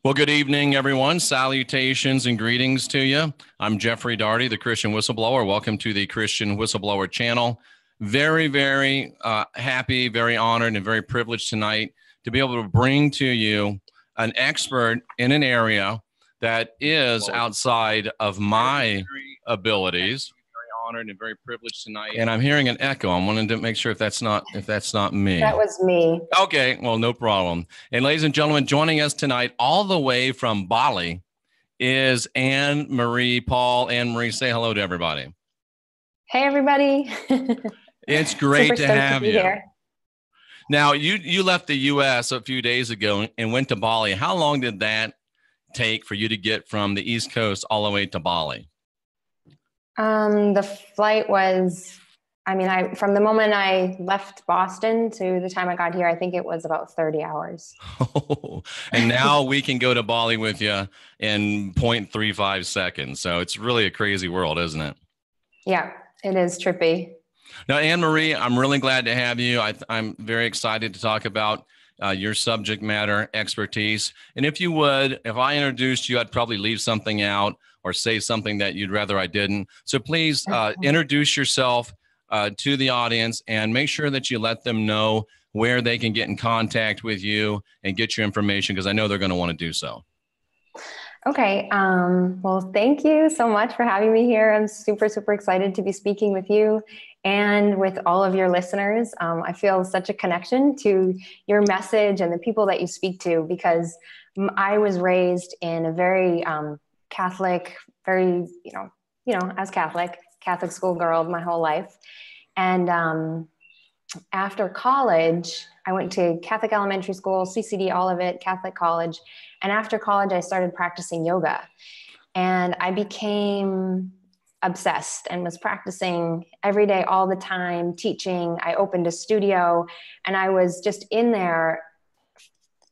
Well, good evening, everyone. Salutations and greetings to you. I'm Jeffrey Daugherty, the Christian Whistleblower. Welcome to the Christian Whistleblower channel. Very happy, very honored, and very privileged tonight to be able to bring to you an expert in an area that is outside of my abilities. Very honored and very privileged tonight. And I'm hearing an echo. I'm wanting to make sure if that's not me. That was me. Okay, well, no problem. And ladies and gentlemen, joining us tonight all the way from Bali is Anne-Marie Paul. Anne-Marie, say hello to everybody. Hey, everybody. It's great to have you here. Now, you left the U.S. a few days ago and went to Bali. How long did that take for you to get from the East Coast all the way to Bali? The flight was, from the moment I left Boston to the time I got here, I think it was about 30 hours. Oh, and now we can go to Bali with you in 0.35 seconds. So it's really a crazy world, isn't it? Yeah, it is trippy. Now, Anne-Marie, I'm really glad to have you. I'm very excited to talk about your subject matter expertise. And if you would, if I introduced you, I'd probably leave something out or say something that you'd rather I didn't. So please introduce yourself to the audience and make sure that you let them know where they can get in contact with you and get your information, because I know they're going to want to do so. Okay. Well, thank you so much for having me here. I'm super excited to be speaking with you and with all of your listeners. I feel such a connection to your message and the people that you speak to, because I was raised in a very Catholic, very, as Catholic schoolgirl my whole life. And after college, I went to Catholic elementary school, CCD, all of it, Catholic college. And after college, I started practicing yoga. And I became obsessed and was practicing every day, all the time, teaching. I opened a studio and I was just in there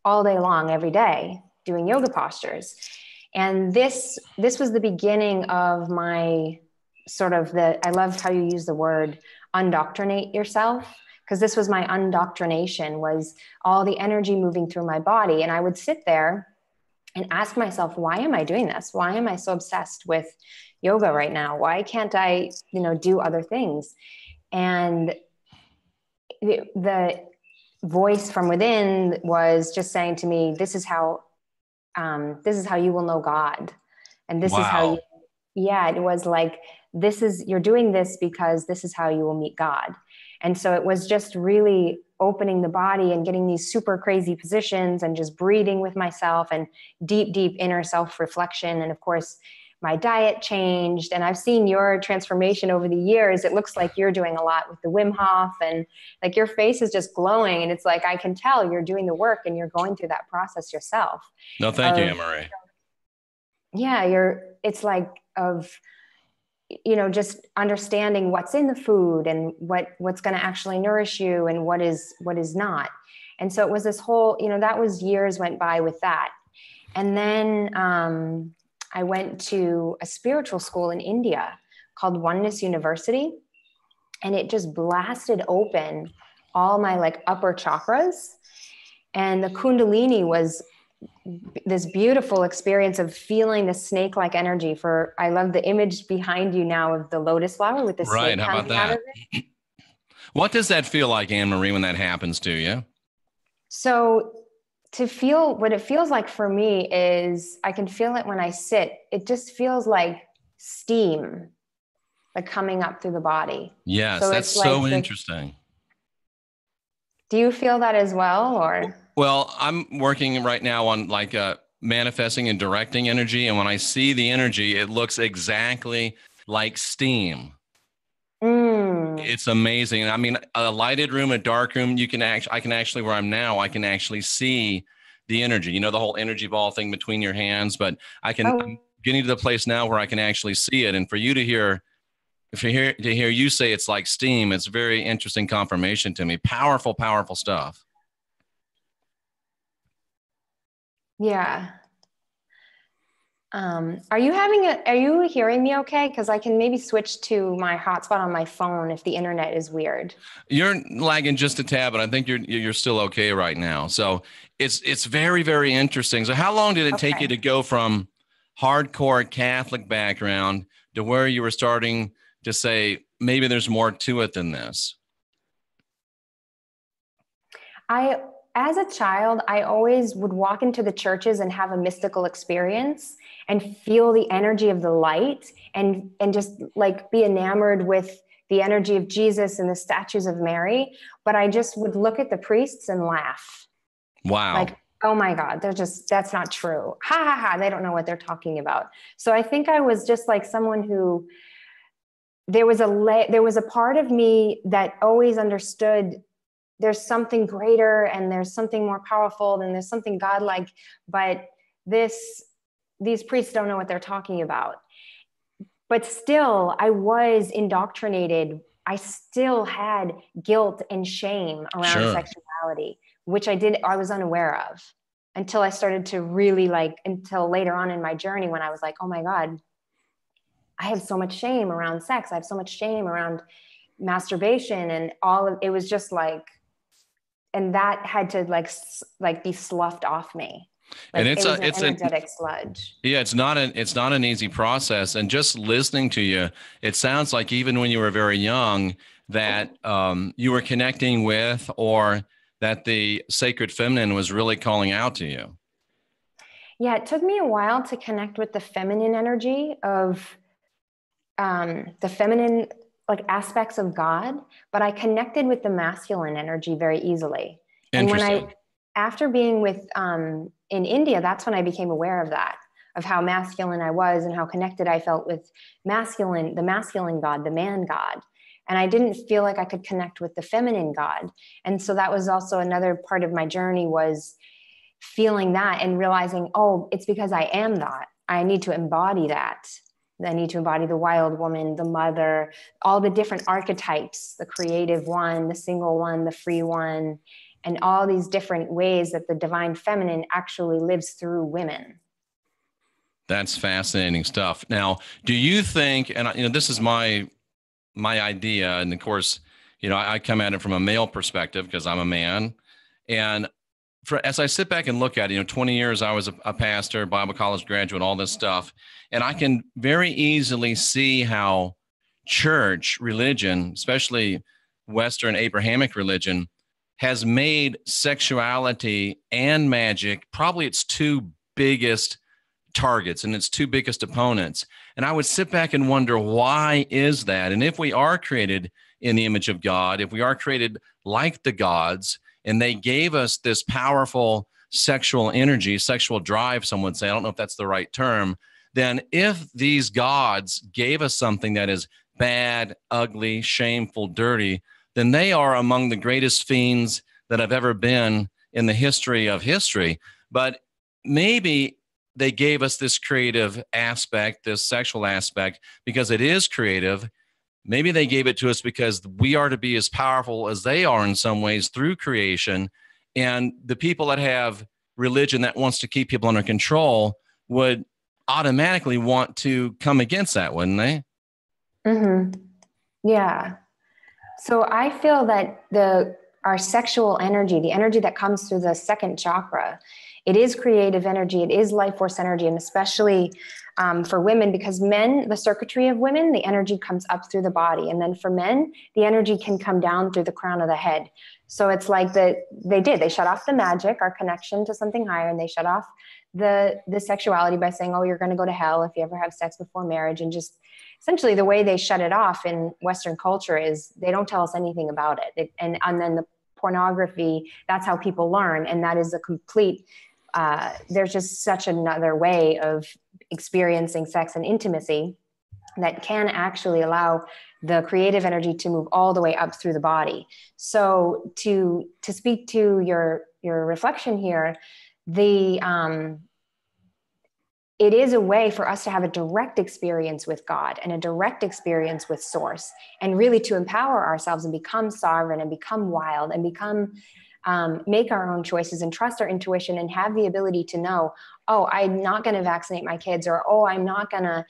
all day long, every day, doing yoga postures. And this was the beginning of my I loved how you use the word undoctrinate yourself, because this was my undoctrination, was all the energy moving through my body. And I would sit there and ask myself, why am I doing this? Why am I so obsessed with yoga right now? Why can't I, do other things? And the voice from within was just saying to me, this is how you will know God. And this is how it was like, you're doing this because this is how you will meet God. And so it was just really opening the body and getting these super crazy positions and just breathing with myself and deep inner self-reflection. And of course, my diet changed, and I've seen your transformation over the years. It looks like you're doing a lot with the Wim Hof, and like your face is just glowing. And it's like, I can tell you're doing the work and you're going through that process yourself. No, thank you, Anne-Marie. Yeah, it's like just understanding what's in the food and what's going to actually nourish you and what is not. And so it was this whole, that was years went by with that. And then I went to a spiritual school in India called Oneness University, and it just blasted open all my upper chakras. And the Kundalini was this beautiful experience of feeling the snake-like energy. I love the image behind you now of the lotus flower with the snake coming out of it. What does that feel like, Anne-Marie, when that happens to you? So to feel what it feels like for me is I can feel it when I sit. It just feels like steam, coming up through the body. Yes, so that's so interesting. Do you feel that as well, or? Well, I'm working right now on manifesting and directing energy. And when I see the energy, it looks exactly like steam. It's amazing. I mean, a lighted room, a dark room, I can actually, where I'm now, I can actually see the energy, the whole energy ball thing between your hands, but I'm getting to the place now where I can actually see it. And for you to hear you say it's like steam, it's very interesting confirmation to me. Powerful stuff. Yeah. Are you hearing me okay? Because I can maybe switch to my hotspot on my phone if the internet is weird. You're lagging just a tad, but I think you're still okay right now. So it's very, very interesting. So how long did it take you to go from hardcore Catholic background to where you were starting to say, maybe there's more to it than this? As a child, I always would walk into the churches and have a mystical experience and feel the energy of the light and just like be enamored with the energy of Jesus and the statues of Mary. But I just would look at the priests and laugh. Wow. Like, oh my God, that's not true. Ha ha ha. They don't know what they're talking about. So I think I was just like someone who there was a part of me that always understood there's something greater and there's something more powerful and there's something godlike, but these priests don't know what they're talking about. But still, I was indoctrinated. I still had guilt and shame around sexuality, which I was unaware of until I started to really until later on in my journey when I was like, oh my God, I have so much shame around sex. I have so much shame around masturbation and it was just like, and that had to be sloughed off me. And it's an energetic sludge. Yeah, it's not an easy process. And just listening to you, it sounds like even when you were very young, that you were connecting with, or that the sacred feminine was really calling out to you. Yeah, it took me a while to connect with the feminine energy of the feminine aspects of God, but I connected with the masculine energy very easily. And after being in India, that's when I became aware of that, of how masculine I was and how connected I felt with the masculine God, the man God. And I didn't feel like I could connect with the feminine God. And so that was also another part of my journey, was feeling that and realizing, oh, it's because I am that. I need to embody that. I need to embody the wild woman, the mother, all the different archetypes, the creative one, the single one, the free one, and all these different ways that the divine feminine actually lives through women. That's fascinating stuff. Now, do you think, and this is my idea, and of course, I come at it from a male perspective because I'm a man, and as I sit back and look at it, 20 years I was a pastor, Bible college graduate, all this stuff. And I can very easily see how church religion, especially Western Abrahamic religion, has made sexuality and magic probably its two biggest targets and its two biggest opponents. And I would sit back and wonder, why is that? And if we are created in the image of God, if we are created like the gods, and they gave us this powerful sexual energy, sexual drive, some would say, I don't know if that's the right term, then if these gods gave us something that is bad, ugly, shameful, dirty, then they are among the greatest fiends that have ever been in the history of history. But maybe they gave us this creative aspect, this sexual aspect, because it is creative. Maybe they gave it to us because we are to be as powerful as they are in some ways through creation. And the people that have religion that wants to keep people under control would automatically want to come against that, wouldn't they? Mm-hmm. Yeah. So I feel that our sexual energy, the energy that comes through the second chakra, it is creative energy, it is life force energy, and especially for women, because men, the circuitry of women, the energy comes up through the body. And then for men, the energy can come down through the crown of the head. So it's like they shut off the magic, our connection to something higher, and they shut off the sexuality by saying, oh, you're going to go to hell if you ever have sex before marriage. And just essentially the way they shut it off in Western culture is they don't tell us anything about it. And then the pornography, that's how people learn. And that is a complete, there's just such another way of experiencing sex and intimacy that can actually allow the creative energy to move all the way up through the body. So to speak to your reflection here, it is a way for us to have a direct experience with God and a direct experience with Source, and really to empower ourselves and become sovereign and become wild and become make our own choices and trust our intuition and have the ability to know, oh, I'm not going to vaccinate my kids, or, oh, I'm not going to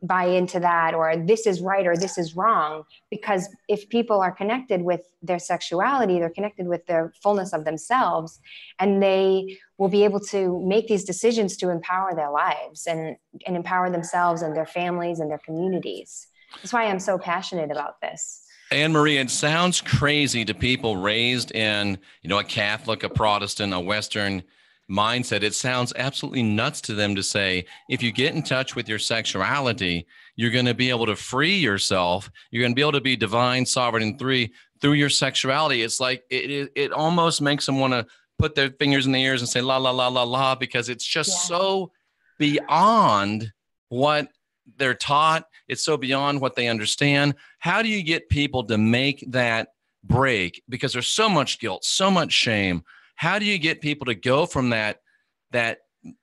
buy into that, or this is right or this is wrong. Because if people are connected with their sexuality, they're connected with the fullness of themselves, and they will be able to make these decisions to empower their lives and empower themselves and their families and their communities. That's why I'm so passionate about this. Anne Marie, it sounds crazy to people raised in, a Catholic, a Protestant, a Western mindset. It sounds absolutely nuts to them to say, if you get in touch with your sexuality, you're going to be able to free yourself. You're going to be able to be divine, sovereign, and free through your sexuality. It's like it almost makes them want to put their fingers in the ears and say, la, la, la, la, la, because it's just so beyond what they're taught. It's so beyond what they understand. How do you get people to make that break? Because there's so much guilt, so much shame. How do you get people to go from that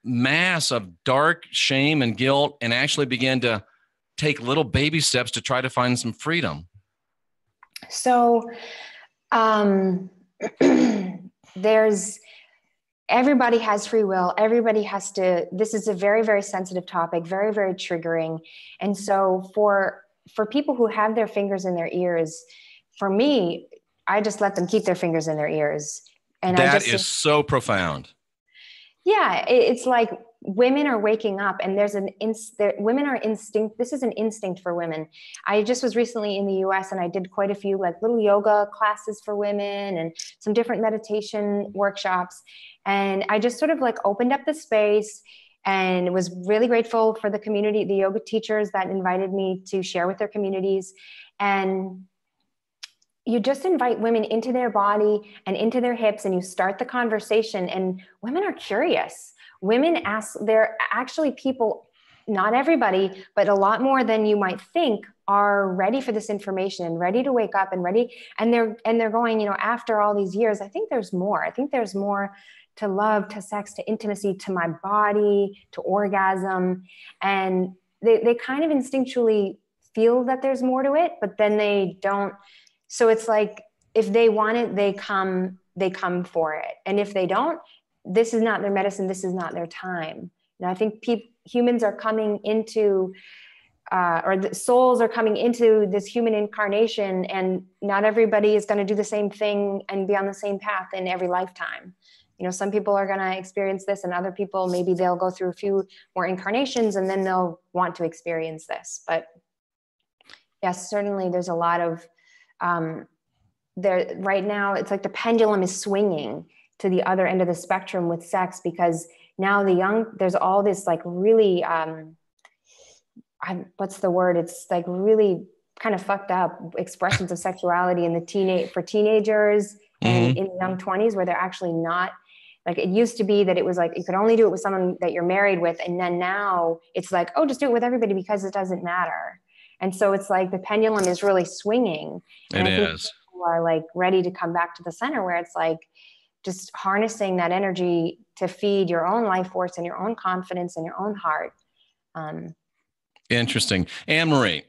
mass of dark shame and guilt and actually begin to take little baby steps to try to find some freedom? So everybody has free will. Everybody has to, this is a very, very sensitive topic, very, very triggering. And so for people who have their fingers in their ears, for me, I just let them keep their fingers in their ears. And that is so profound. Yeah. It's like women are waking up, and women are instinct. This is an instinct for women. I just was recently in the US, and I did quite a few like little yoga classes for women and some different meditation workshops. And I just sort of like opened up the space and was really grateful for the community, the yoga teachers that invited me to share with their communities. And you just invite women into their body and into their hips, and you start the conversation, and women are curious. Women ask, they're actually people, not everybody, but a lot more than you might think, are ready for this information and ready to wake up and ready. And they're going, after all these years, I think there's more. I think there's more to love, to sex, to intimacy, to my body, to orgasm. And they kind of instinctually feel that there's more to it, but then they don't. So it's like, if they want it, they come for it. And if they don't, this is not their medicine. This is not their time. And I think humans are coming into, or the souls are coming into this human incarnation, and not everybody is going to do the same thing and be on the same path in every lifetime. Some people are going to experience this, and other people, maybe they'll go through a few more incarnations and then they'll want to experience this. But yes, certainly there's a lot of, there right now, it's like the pendulum is swinging to the other end of the spectrum with sex, because now there's all this like really, what's the word? It's like really kind of fucked up expressions of sexuality for teenagers and in the young 20s, where they're actually not, like, it used to be that it was like, you could only do it with someone that you're married with. And then now it's like, oh, just do it with everybody because it doesn't matter. And so it's like the pendulum is really swinging. And I think people are like ready to come back to the center, where it's like just harnessing that energy to feed your own life force and your own confidence and your own heart. Interesting. Anne Marie,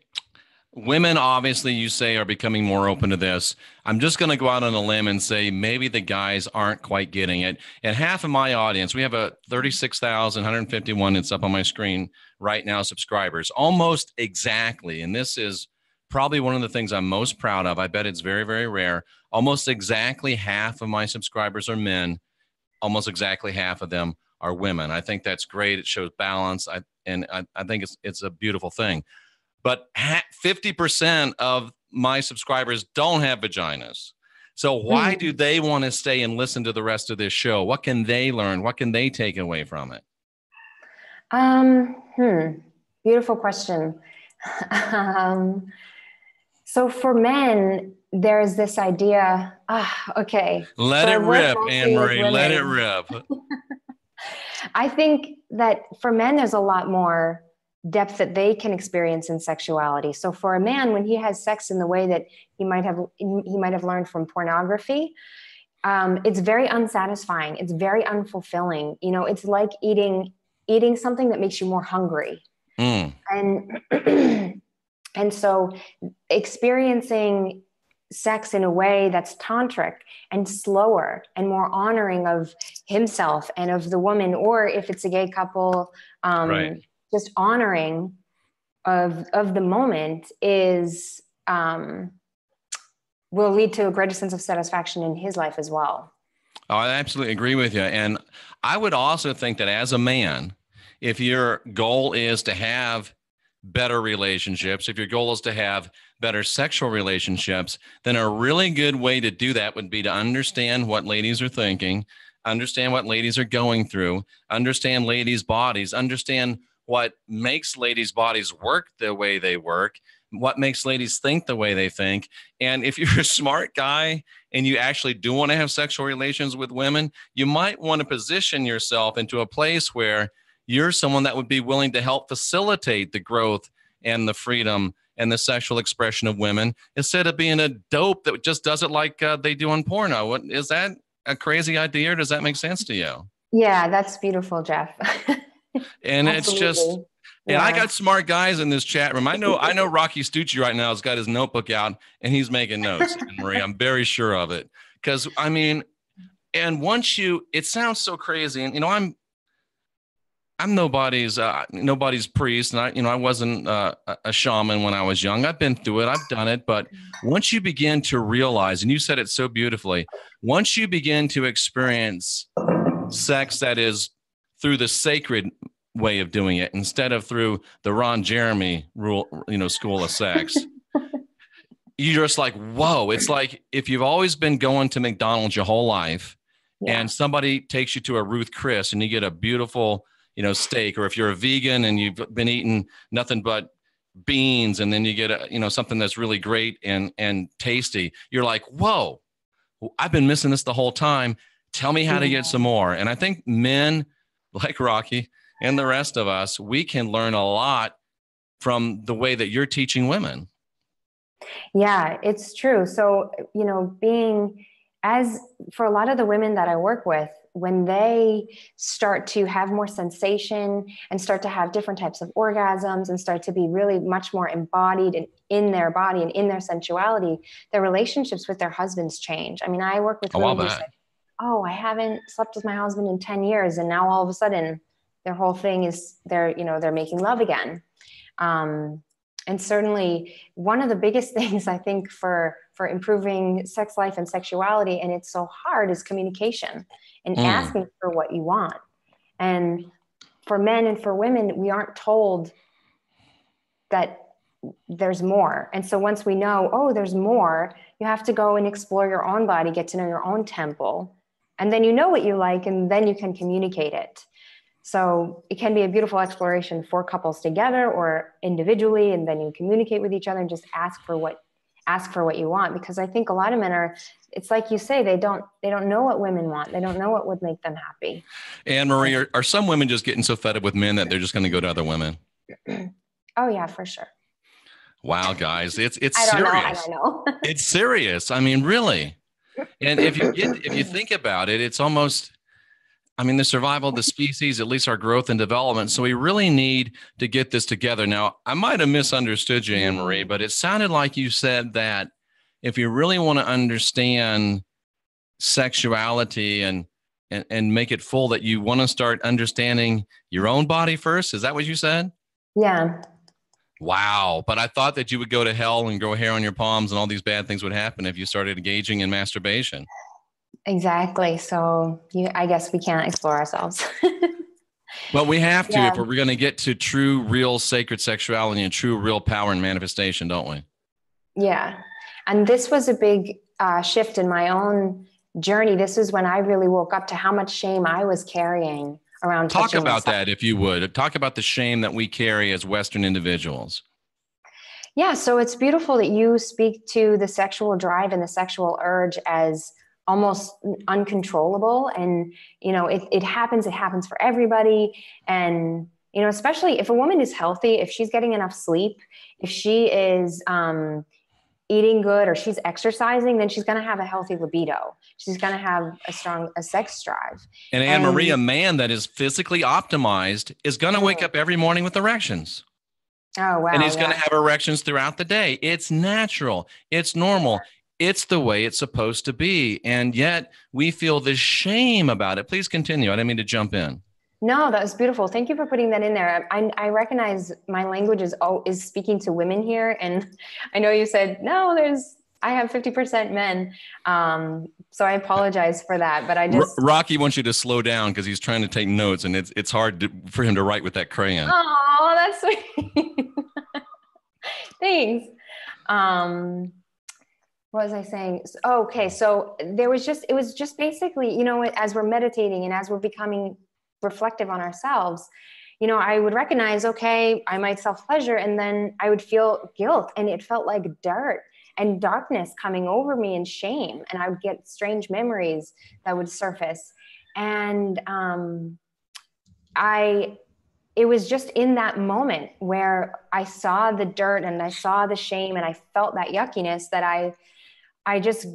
women, obviously, you say, are becoming more open to this. I'm just going to go out on a limb and say maybe the guys aren't quite getting it. And half of my audience, we have a 36,151, it's up on my screen right now, subscribers, almost exactly. And this is probably one of the things I'm most proud of. I bet it's very, very rare. Almost exactly half of my subscribers are men. Almost exactly half of them are women. I think that's great. It shows balance. I think it's a beautiful thing. But 50% of my subscribers don't have vaginas. So why do they want to stay and listen to the rest of this show? What can they learn? What can they take away from it? Beautiful question. So for men, there's this idea, okay. Let it rip, Anne Marie, let it rip. I think that for men, there's a lot more depth that they can experience in sexuality. So for a man, when he has sex in the way that he might have learned from pornography, it's very unsatisfying. It's very unfulfilling. It's like eating something that makes you more hungry. And so experiencing sex in a way that's tantric and slower and more honoring of himself and of the woman, or if it's a gay couple, Right. just honoring of the moment is will lead to a greater sense of satisfaction in his life as well. Oh, I absolutely agree with you. And I would also think that as a man, if your goal is to have better relationships, if your goal is to have better sexual relationships, then a really good way to do that would be to understand what ladies are thinking, understand what ladies are going through, understand ladies' bodies, understand what makes ladies' bodies work the way they work, what makes ladies think the way they think. And if you're a smart guy and you actually do want to have sexual relations with women, you might want to position yourself into a place where you're someone that would be willing to help facilitate the growth and the freedom and the sexual expression of women, instead of being a dope that just does it like they do on porno. Is that a crazy idea, or does that make sense to you? Yeah, that's beautiful, Jeff. And it's just, Absolutely. and I Yeah. got smart guys in this chat room. I know Rocky Stucci right now has got his notebook out and he's making notes, Marie. I'm very sure of it. Because I mean, and once it sounds so crazy. And I'm nobody's priest, and I wasn't a shaman when I was young. I've been through it, I've done it, but once you begin to realize, and you said it so beautifully, once you begin to experience sex that is through the sacred way of doing it instead of through the Ron Jeremy rule, school of sex, you're just like, whoa! It's like if you've always been going to McDonald's your whole life, and somebody takes you to a Ruth Chris, and you get a beautiful steak, or if you're a vegan and you've been eating nothing but beans, and then you get something that's really great and tasty, you're like, whoa, I've been missing this the whole time. Tell me how to get some more. And I think men like Rocky and the rest of us, we can learn a lot from the way that you're teaching women. Yeah, it's true. So, for a lot of the women that I work with, when they start to have more sensation and start to have different types of orgasms and start to be really much more embodied in their body and in their sensuality, their relationships with their husbands change. I mean, I work with women who say, oh, I haven't slept with my husband in 10 years. And now all of a sudden their whole thing is they're making love again. And certainly one of the biggest things I think for improving sex life and sexuality, and it's so hard, is communication and asking for what you want. And for men and for women, we aren't told that there's more. And so once we know, oh, there's more, you have to go and explore your own body, get to know your own temple. And then you know what you like, and then you can communicate it. So it can be a beautiful exploration for couples together or individually, and then you communicate with each other and just ask for what you want. Because I think a lot of men it's like you say, they don't know what women want. They don't know what would make them happy. And Marie, are some women just getting so fed up with men that they're just going to go to other women? Oh yeah, for sure. Wow, guys, it's I serious. don't know. It's serious. I mean, really. And if you think about it, it's almost, the survival of the species, at least our growth and development. So we really need to get this together. Now, I might have misunderstood you, Anne-Marie, but it sounded like you said that if you really want to understand sexuality and make it full, that you want to start understanding your own body first. Is that what you said? Yeah. Wow. But I thought that you would go to hell and grow hair on your palms and all these bad things would happen if you started engaging in masturbation. Exactly. So I guess we can't explore ourselves. Well, we have to if we're going to get to true, real, sacred sexuality and true, real power and manifestation, don't we? Yeah. And this was a big shift in my own journey. This is when I really woke up to how much shame I was carrying around. Talk about that, if you would. Talk about the shame that we carry as Western individuals. Yeah. So it's beautiful that you speak to the sexual drive and the sexual urge as almost uncontrollable. And, it happens for everybody. And, especially if a woman is healthy, if she's getting enough sleep, if she is eating good or she's exercising, then she's going to have a healthy libido. She's going to have a sex drive. And Anne-Marie, a man that is physically optimized is going to wake up every morning with erections. Oh, wow. And he's going to have erections throughout the day. It's natural. It's normal. It's the way it's supposed to be. And yet we feel this shame about it. Please continue. I didn't mean to jump in. No, that was beautiful. Thank you for putting that in there. I recognize my language is speaking to women here. And I know you said, no, I have 50% men. So I apologize for that, but I just. Rocky wants you to slow down because he's trying to take notes, and it's hard for him to write with that crayon. Oh, that's sweet. Thanks. What was I saying? Okay. So it was just basically, as we're meditating and as we're becoming reflective on ourselves, I would recognize, okay, I might self-pleasure, and then I would feel guilt, and it felt like dirt and darkness coming over me and shame. And I would get strange memories that would surface. And it was just in that moment where I saw the dirt and I saw the shame and I felt that yuckiness that I just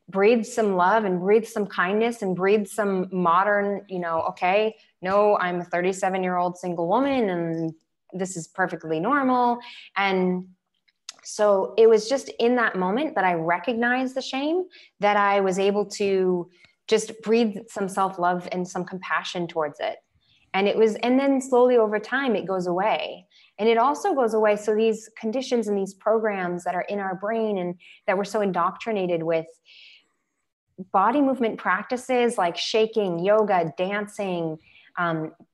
breathed some love and breathed some kindness and breathed some modern, okay, no, I'm a 37-year-old single woman and this is perfectly normal. And so it was just in that moment that I recognized the shame, that I was able to just breathe some self-love and some compassion towards it. And then slowly over time, it goes away. And it also goes away. So these conditions and these programs that are in our brain and that we're so indoctrinated with, body movement practices like shaking, yoga, dancing,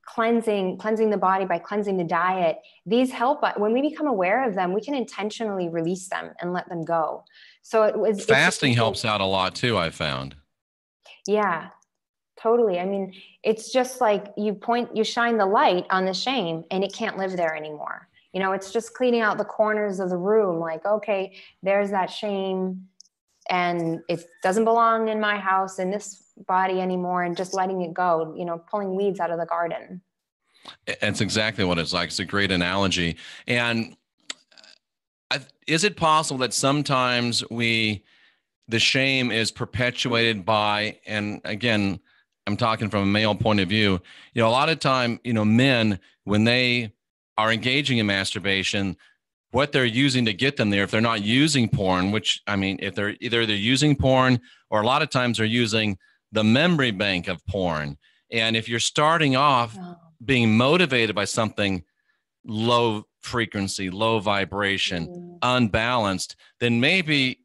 cleansing the body by cleansing the diet. These help us. When we become aware of them, we can intentionally release them and let them go. So fasting helps out a lot too, I found. Yeah, totally. I mean, it's just like you shine the light on the shame and it can't live there anymore. It's just cleaning out the corners of the room. Like, okay, there's that shame and it doesn't belong in my house, in this body anymore, and just letting it go, pulling weeds out of the garden. It's exactly what it's like. It's a great analogy. And is it possible that sometimes the shame is perpetuated by, and again, I'm talking from a male point of view, a lot of time, men, when they are engaging in masturbation, what they're using to get them there, if they're not using porn, which, I mean, if they're using porn, or a lot of times they're using the memory bank of porn. And if you're starting off being motivated by something low frequency, low vibration, unbalanced, then maybe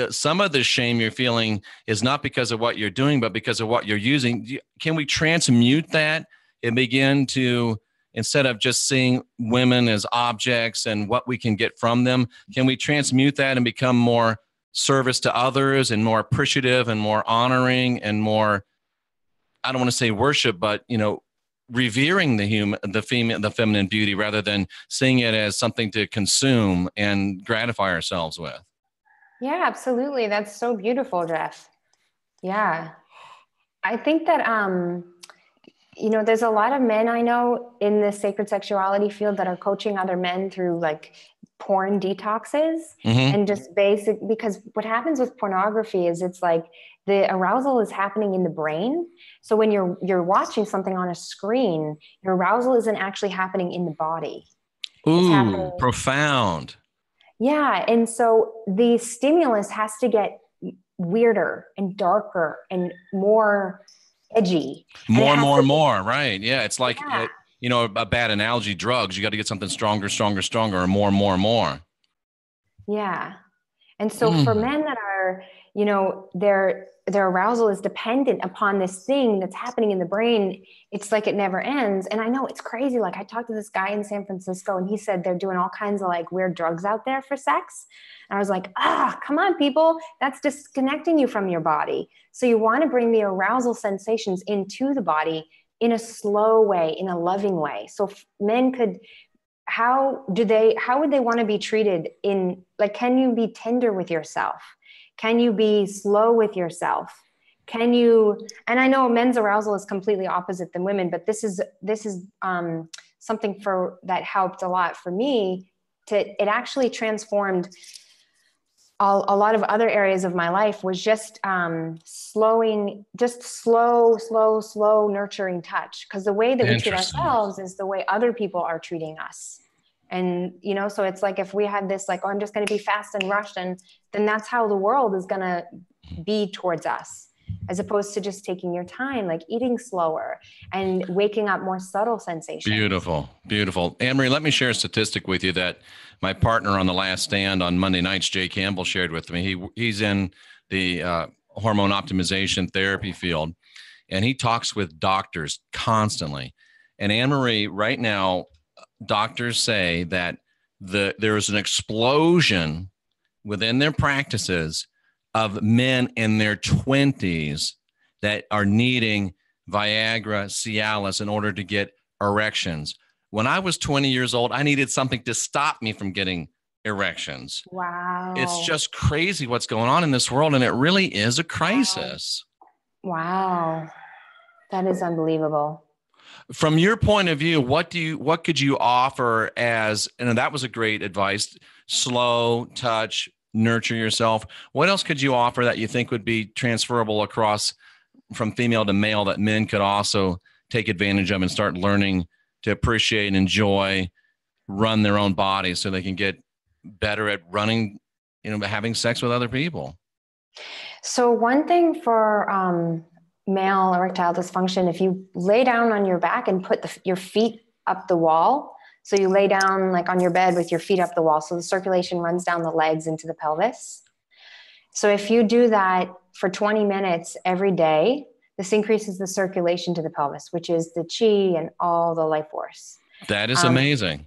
some of the shame you're feeling is not because of what you're doing, but because of what you're using. Can we transmute that and begin to, instead of just seeing women as objects and what we can get from them, can we transmute that and become more service to others and more appreciative and more honoring and more, I don't want to say worship, but, revering the feminine beauty rather than seeing it as something to consume and gratify ourselves with? Yeah, absolutely. That's so beautiful, Jeff. Yeah. I think that, there's a lot of men I know in the sacred sexuality field that are coaching other men through like porn detoxes and just because what happens with pornography is it's like the arousal is happening in the brain. So when you're watching something on a screen, your arousal isn't actually happening in the body. Ooh, profound. Yeah. And so the stimulus has to get weirder and darker and more edgy. More. Right. Yeah. It's like, a bad analogy, drugs, you got to get something stronger, or more. Yeah. And so for men that are, their arousal is dependent upon this thing that's happening in the brain, it's like it never ends. And I know it's crazy. Like I talked to this guy in San Francisco and he said they're doing all kinds of like weird drugs out there for sex. And I was like, come on, people, that's disconnecting you from your body. So you want to bring the arousal sensations into the body in a slow way, in a loving way. So men could, how would they want to be treated in, like, can you be tender with yourself? Can you be slow with yourself? Can you, and I know men's arousal is completely opposite than women, but this is something that helped a lot for me. It actually transformed a lot of other areas of my life, was just slow, nurturing touch. Because the way that we treat ourselves is the way other people are treating us. And, so it's like, if we had this, like, oh, I'm just going to be fast and rushed, and then that's how the world is going to be towards us, as opposed to just taking your time, like eating slower and waking up more subtle sensations. Beautiful. Beautiful. Anne-Marie, let me share a statistic with you that my partner on The Last Stand on Monday nights, Jay Campbell, shared with me. He's in the hormone optimization therapy field, and he talks with doctors constantly. And Anne-Marie, right now, doctors say that there is an explosion within their practices of men in their 20s that are needing Viagra, Cialis in order to get erections. When I was 20 years old, I needed something to stop me from getting erections. Wow. It's just crazy what's going on in this world, and it really is a crisis. Wow. That is unbelievable. From your point of view, what could you offer as, and that was a great advice, slow touch, nurture yourself. What else could you offer that you think would be transferable across from female to male that men could also take advantage of and start learning to appreciate and enjoy, run their own bodies so they can get better at running, having sex with other people? So one thing for male erectile dysfunction, if you lay down on your back and put your feet up the wall, so you lay down like on your bed with your feet up the wall, so the circulation runs down the legs into the pelvis. So if you do that for 20 minutes every day, this increases the circulation to the pelvis, which is the chi and all the life force. That is amazing.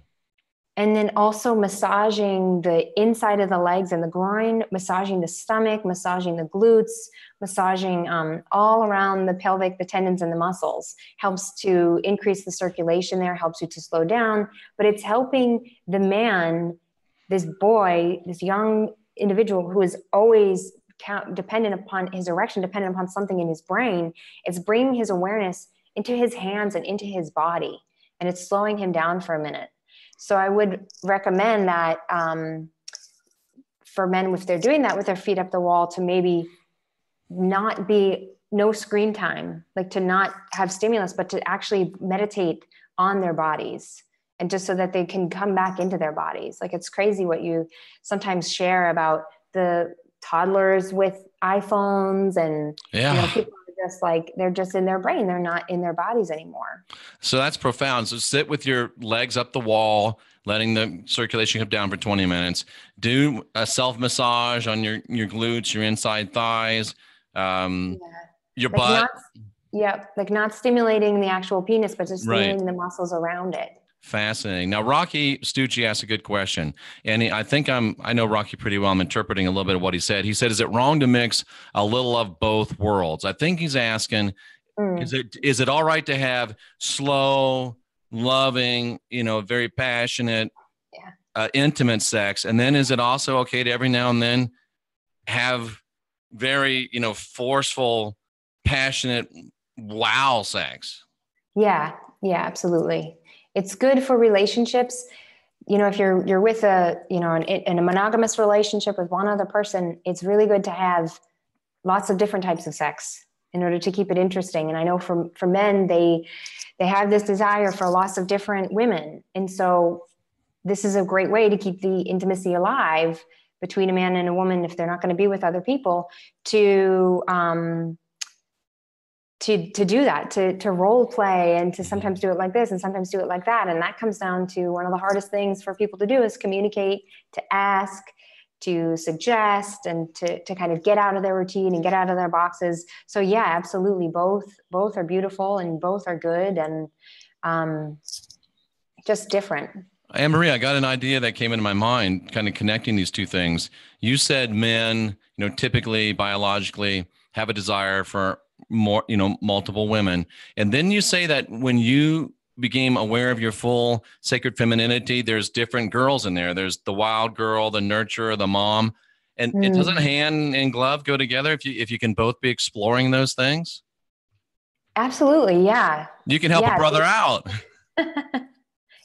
And then also massaging the inside of the legs and the groin, massaging the stomach, massaging the glutes, massaging all around the pelvic, the tendons and the muscles helps to increase the circulation there, helps you to slow down. But it's helping the man, this boy, this young individual who is always dependent upon his erection, dependent upon something in his brain. It's bringing his awareness into his hands and into his body, and it's slowing him down for a minute. So I would recommend that for men, if they're doing that with their feet up the wall, to maybe no screen time, like to not have stimulus, but to actually meditate on their bodies, and just so that they can come back into their bodies. Like, it's crazy what you sometimes share about the toddlers with iPhones, and people are just like, they're just in their brain. They're not in their bodies anymore. So that's profound. So sit with your legs up the wall, letting the circulation come down for 20 minutes. Do a self massage on your glutes, your inside thighs, your butt. Not stimulating the actual penis, but just stimulating the muscles around it. Fascinating. Now, Rocky Stucci asked a good question, and I know Rocky pretty well. I'm interpreting a little bit of what he said. He said, "Is it wrong to mix a little of both worlds?" I think he's asking, is it all right to have slow, loving, very passionate, intimate sex, and then is it also okay to every now and then have very, forceful, passionate, wow sex? Yeah, absolutely. It's good for relationships. If you're with in a monogamous relationship with one other person, it's really good to have lots of different types of sex in order to keep it interesting. And I know for men, they have this desire for lots of different women. And so this is a great way to keep the intimacy alive between a man and a woman, if they're not going to be with other people, to do that, to role play, and to sometimes do it like this and sometimes do it like that. And that comes down to one of the hardest things for people to do is communicate, to ask, to suggest, and to kind of get out of their routine and get out of their boxes. So yeah, absolutely. Both are beautiful and both are good, and just different. Anne-Marie, I got an idea that came into my mind, kind of connecting these two things. You said men, typically biologically have a desire for more, multiple women. And then you say that when you became aware of your full sacred femininity, there's different girls in there. There's the wild girl, the nurturer, the mom. And it doesn't hand and glove go together if you can both be exploring those things? Absolutely. Yeah. You can help a brother out.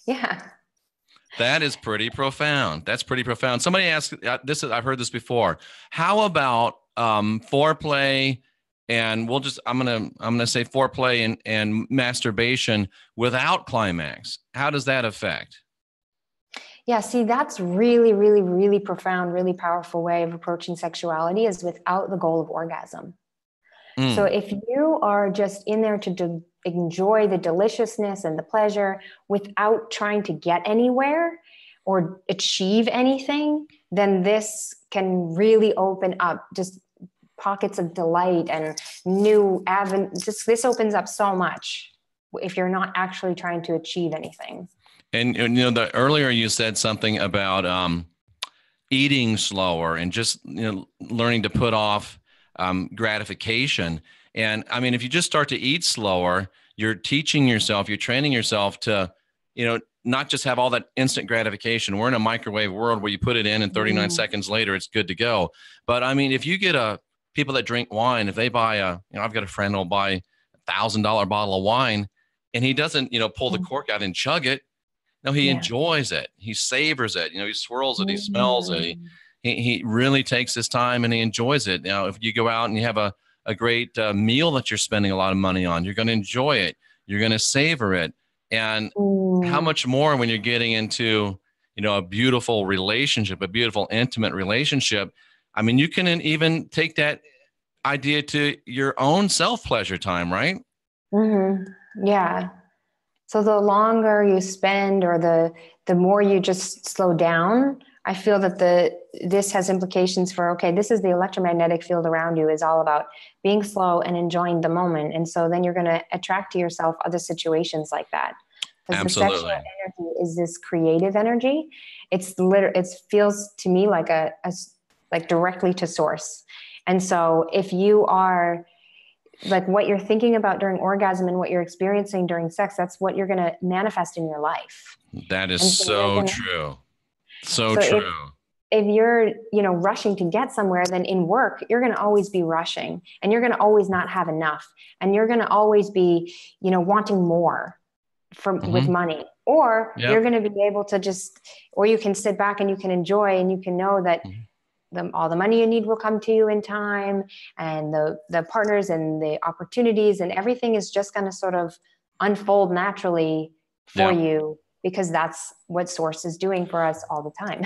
Yeah. That is pretty profound. That's pretty profound. Somebody asked this. I've heard this before. How about foreplay? And I'm gonna say foreplay and masturbation without climax. How does that affect? Yeah, see, that's really, really, really profound, really powerful way of approaching sexuality is without the goal of orgasm. So if you are just in there to enjoy the deliciousness and the pleasure without trying to get anywhere or achieve anything, then this can really open up just pockets of delight and new avenues. This opens up so much if you're not actually trying to achieve anything. And the earlier you said something about eating slower and just learning to put off gratification. And I mean, if you just start to eat slower, you're teaching yourself, you're training yourself to, not just have all that instant gratification. We're in a microwave world where you put it in and 39 seconds later, it's good to go. But I mean, if you get people that drink wine, if they buy I've got a friend who'll buy $1,000 bottle of wine and he doesn't, pull the cork out and chug it. No, he enjoys it. He savors it. He swirls it. He smells it. He really takes his time and he enjoys it. Now, if you go out and you have a great meal that you're spending a lot of money on, you're going to enjoy it. You're going to savor it. And how much more when you're getting into, a beautiful relationship, a beautiful, intimate relationship. I mean, you can even take that idea to your own self-pleasure time, right? Mm-hmm. Yeah. So the longer you spend or the more you just slow down, I feel that this has implications for, okay, this is the electromagnetic field around you is all about being slow and enjoying the moment. And so then you're going to attract to yourself other situations like that. Because the sexual energy is this creative energy. It feels to me like like directly to source. And so if you are like what you're thinking about during orgasm and what you're experiencing during sex, that's what you're going to manifest in your life. That is so true. So true. If you're, rushing to get somewhere, then in work, you're going to always be rushing and you're going to always not have enough. And you're going to always be, wanting more with money, or you're going to be able to or you can sit back and you can enjoy and you can know that all the money you need will come to you in time, and the partners and the opportunities and everything is just going to sort of unfold naturally for you, because that's what Source is doing for us all the time.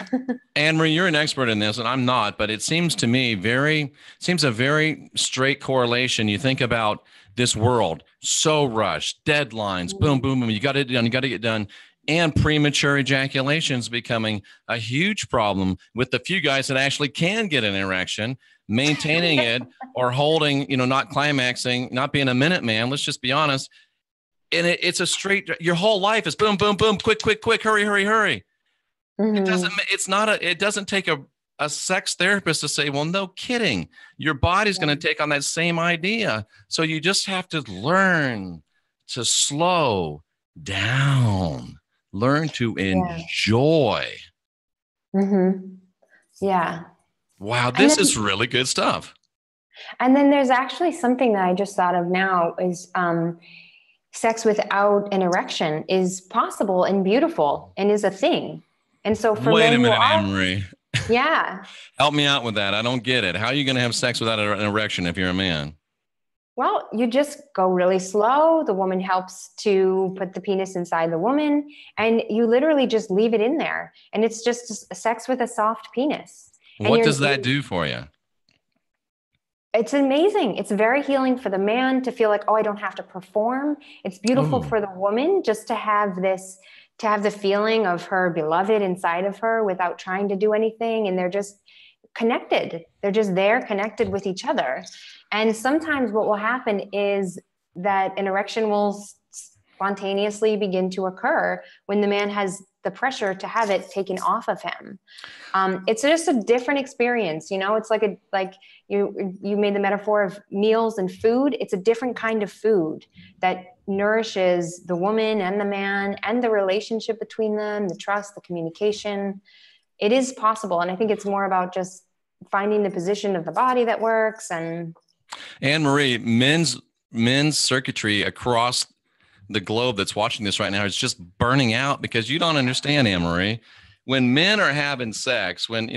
Anne-Marie, you're an expert in this and I'm not, but it seems to me a very straight correlation. You think about this world, so rushed, deadlines, boom, boom, boom. You got it done. You got to get done. And premature ejaculation is becoming a huge problem with the few guys that actually can get an erection, maintaining it or holding, not climaxing, not being a minute man. Let's just be honest. And it's a straight, your whole life is boom, boom, boom, quick, quick, quick, hurry, hurry, hurry. It doesn't take a sex therapist to say, well, no kidding. Your body's going to take on that same idea. So you just have to learn to slow down. Learn to enjoy. Yeah. Wow, this is really good stuff. And then there's actually something that I just thought of now is sex without an erection is possible and beautiful and is a thing. And so for Wait a minute, Anne-Marie. Yeah. Help me out with that. I don't get it. How are you going to have sex without an erection if you're a man? Well, you just go really slow. The woman helps to put the penis inside the woman, and you literally just leave it in there. And it's just sex with a soft penis. What does that do for you? It's amazing. It's very healing for the man to feel like, oh, I don't have to perform. It's beautiful for the woman just to have the feeling of her beloved inside of her without trying to do anything. And they're just connected. They're just there connected with each other. And sometimes what will happen is that an erection will spontaneously begin to occur when the man has the pressure to have it taken off of him. It's just a different experience. It's like you made the metaphor of meals and food. It's a different kind of food that nourishes the woman and the man and the relationship between them, the trust, the communication. It is possible. And I think it's more about just finding the position of the body that works. And Anne-Marie, men's circuitry across the globe that's watching this right now is just burning out because you don't understand, Anne-Marie. When men are having sex, when,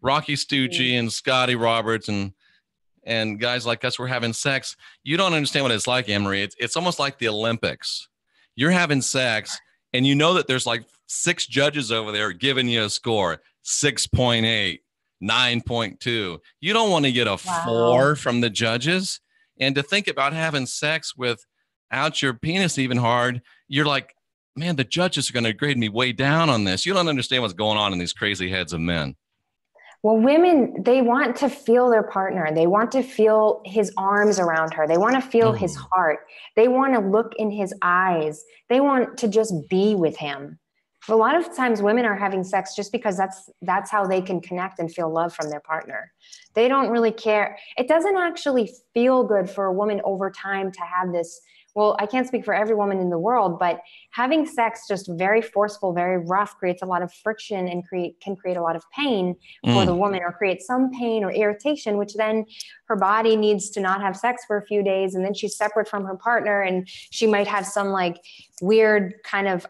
Rocky Stucci and Scotty Roberts and guys like us were having sex, you don't understand what it's like, Anne-Marie. It's almost like the Olympics. You're having sex and you know that there's like 6 judges over there giving you a score, 6.8, 9.2. You don't want to get a 4 from the judges. And to think about having sex without your penis even hard, you're like, man, the judges are going to grade me way down on this. You don't understand what's going on in these crazy heads of men. Well, women, they want to feel their partner. They want to feel his arms around her. They want to feel his heart. They want to look in his eyes. They want to just be with him. A lot of times women are having sex just because that's how they can connect and feel love from their partner. They don't really care. It doesn't actually feel good for a woman over time to have this. Well, I can't speak for every woman in the world, but having sex just very forceful, very rough, creates a lot of friction and can create a lot of pain for the woman, or create some pain or irritation, which then her body needs to not have sex for a few days. And then she's separate from her partner, and she might have some like weird kind of,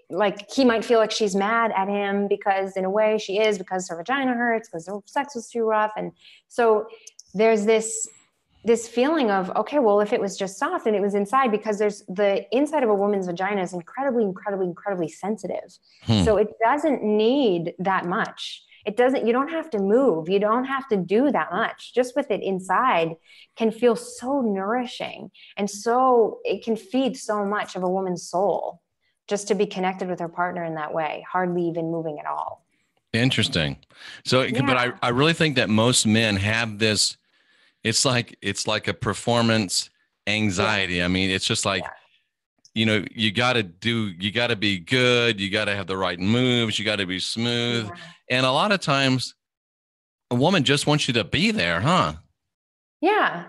like he might feel like she's mad at him because in a way she is, because her vagina hurts, because her sex was too rough. And so there's this feeling of, okay, well, if it was just soft and it was inside, because there's the inside of a woman's vagina is incredibly sensitive. So it doesn't need that much. You don't have to move. You don't have to do that much. Just with it inside can feel so nourishing. And so it can feed so much of a woman's soul just to be connected with her partner in that way, hardly even moving at all. Interesting. So, but I really think that most men have this. It's like a performance anxiety. Yeah. I mean, it's just like, you got to be good. You got to have the right moves. You got to be smooth. Yeah. And a lot of times a woman just wants you to be there, huh? Yeah.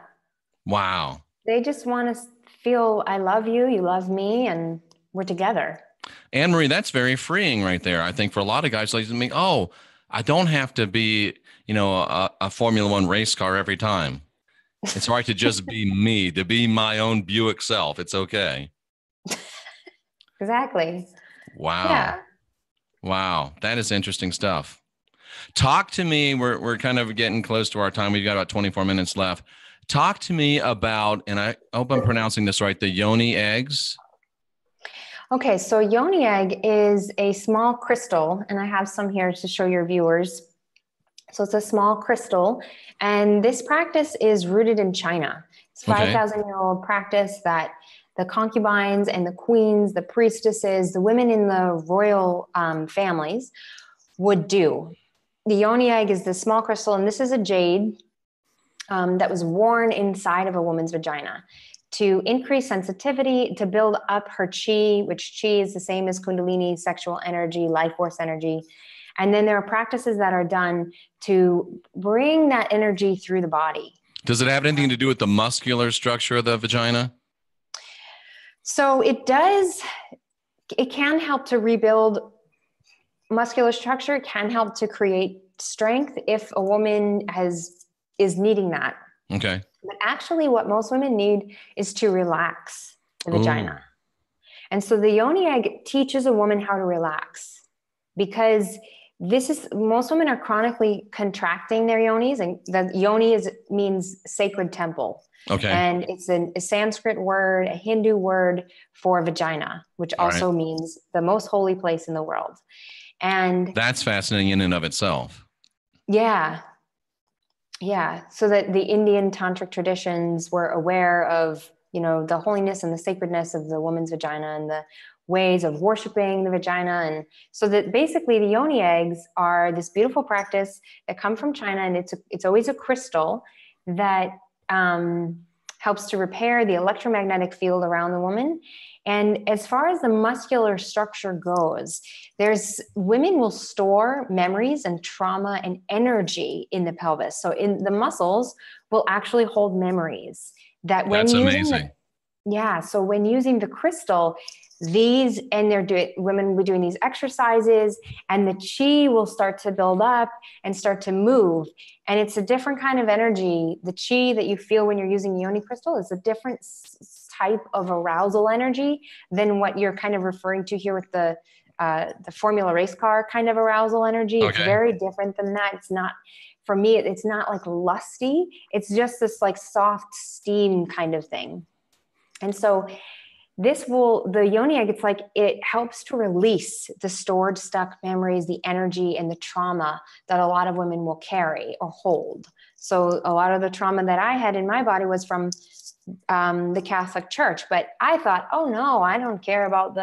Wow. They just want to feel, I love you, you love me, and we're together. Anne-Marie, that's very freeing right there. I think for a lot of guys, like me, I don't have to be, a Formula One race car every time. It's all right to just be me, to be my own Buick self. It's okay. Exactly. Wow. Yeah. Wow. That is interesting stuff. Talk to me. We're kind of getting close to our time. We've got about 24 minutes left. Talk to me about, and I hope I'm pronouncing this right, the Yoni eggs. Okay, so Yoni egg is a small crystal, and I have some here to show your viewers. So it's a small crystal, and this practice is rooted in China. It's 5,000-year-old practice that the concubines and the queens, the priestesses, the women in the royal families would do. The Yoni egg is the small crystal, and this is a jade that was worn inside of a woman's vagina to increase sensitivity, to build up her chi, which chi is the same as Kundalini, sexual energy, life force energy. And then there are practices that are done to bring that energy through the body. Does it have anything to do with the muscular structure of the vagina? So it does. It can help to rebuild muscular structure. It can help to create strength if a woman is needing that. Okay. But actually what most women need is to relax the vagina. And so the Yoni egg teaches a woman how to relax, because most women are chronically contracting their yonis, and the yoni means sacred temple. Okay. And it's a Sanskrit word, a Hindu word for vagina, which also means the most holy place in the world. And that's fascinating in and of itself. Yeah. Yeah. So that the Indian tantric traditions were aware of, the holiness and the sacredness of the woman's vagina and the ways of worshiping the vagina. And so that basically the Yoni eggs are this beautiful practice that come from China. And it's always a crystal that helps to repair the electromagnetic field around the woman. And as far as the muscular structure goes, women will store memories and trauma and energy in the pelvis. So in the muscles will actually hold memories that when That's using amazing. So when using the crystal, women will be doing these exercises, and the chi will start to build up and start to move. And it's a different kind of energy. The chi that you feel when you're using Yoni crystal is a different type of arousal energy than what you're kind of referring to here with the Formula race car kind of arousal energy. Okay. It's very different than that. It's not, for me, it's not like lusty. It's just this like soft steam kind of thing. And so the Yoni egg, it's like it helps to release the stored, stuck memories, the energy, and the trauma that a lot of women will carry or hold. So a lot of the trauma that I had in my body was from the Catholic Church, but I thought, oh no, I don't care about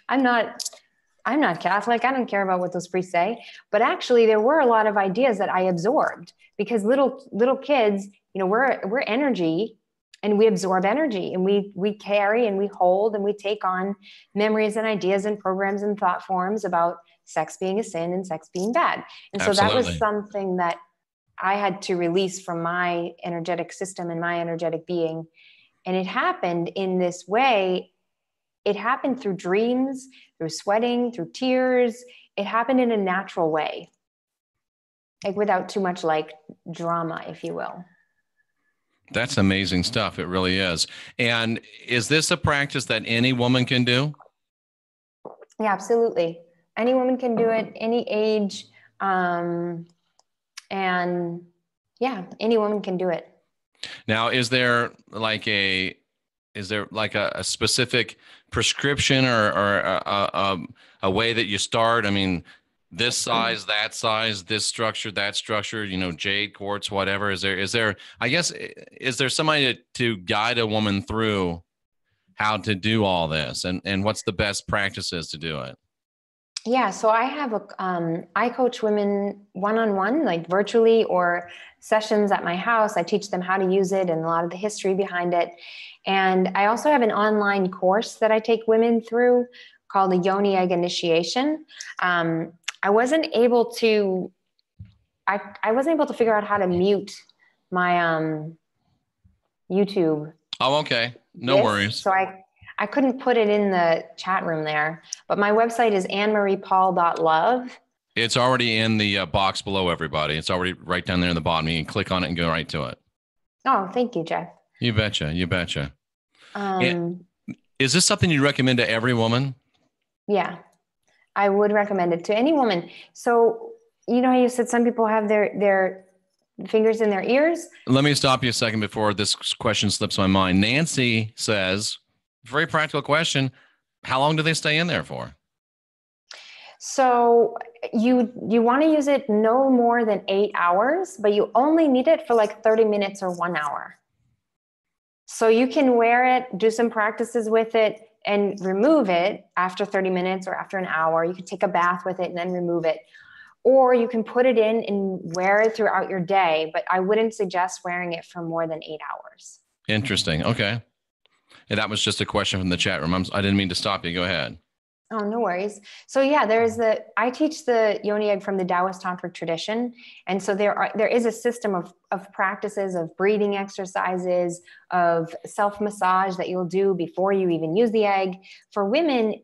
I'm not Catholic. I don't care about what those priests say. But actually, there were a lot of ideas that I absorbed because little kids, we're energy, and we absorb energy, and we carry and we hold and we take on memories and ideas and programs and thought forms about sex being a sin and sex being bad. And so that was something that I had to release from my energetic system and my energetic being. And it happened in this way. It happened through dreams, through sweating, through tears. It happened in a natural way, like without too much like drama, if you will. That's amazing stuff. It really is. And is this a practice that any woman can do? Yeah, absolutely. Any woman can do it, any age. And yeah, any woman can do it. Now, is there like a specific prescription or a way that you start? I mean, this size, that size, this structure, that structure, jade, quartz, whatever. Is there, I guess, is there somebody to guide a woman through how to do all this and what's the best practices to do it? Yeah. So I have I coach women one-on-one, like virtually, or sessions at my house. I teach them how to use it and a lot of the history behind it. And I also have an online course that I take women through called the Yoni Egg Initiation. I wasn't able to figure out how to mute my YouTube. Oh, okay. No worries. So I couldn't put it in the chat room there, but my website is annemariepal.love. It's already in the box below, everybody. It's already right down there in the bottom. You can click on it and go right to it. Oh, thank you, Jeff. You betcha. You betcha. Is this something you'd recommend to every woman? Yeah, I would recommend it to any woman. So, you said some people have their fingers in their ears. Let me stop you a second before this question slips my mind. Nancy says, very practical question, how long do they stay in there for? So you want to use it no more than 8 hours, but you only need it for like 30 minutes or 1 hour. So you can wear it, do some practices with it, and remove it after 30 minutes or after an hour. You can take a bath with it and then remove it. Or you can put it in and wear it throughout your day, but I wouldn't suggest wearing it for more than 8 hours. Interesting. Okay. And that was just a question from the chat room. I didn't mean to stop you. Go ahead. Oh, no worries. So yeah, I teach the Yoni egg from the Taoist tantric tradition. And so there is a system of practices, of breathing exercises, of self-massage that you'll do before you even use the egg. For women,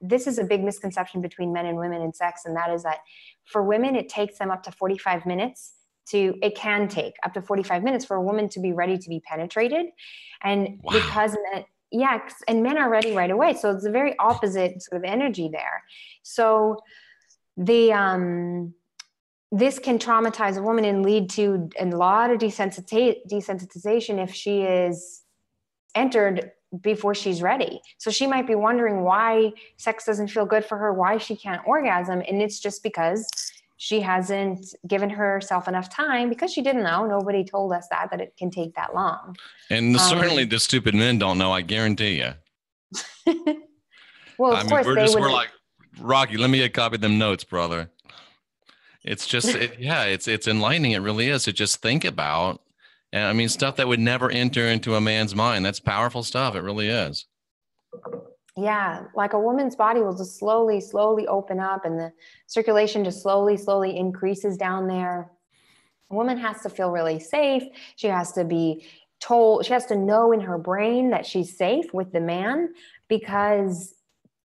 this is a big misconception between men and women in sex. And that is that for women, it takes them up to 45 minutes it can take up to 45 minutes for a woman to be ready to be penetrated. And wow. Because and men are ready right away. So it's a very opposite sort of energy there. So this can traumatize a woman and lead to a lot of desensitization if she is entered before she's ready. So she might be wondering why sex doesn't feel good for her, why she can't orgasm. And it's just because she hasn't given herself enough time, because she didn't know. Nobody told us that it can take that long. And certainly the stupid men don't know, I guarantee you. Well, of course, we're like, Rocky, let me get a copy of them notes, brother. It's just, it's enlightening. It really is to just think about. And I mean, stuff that would never enter into a man's mind. That's powerful stuff. It really is. Yeah. Like a woman's body will just slowly open up, and the circulation just slowly increases down there. A woman has to feel really safe. She has to be told, she has to know in her brain that she's safe with the man, because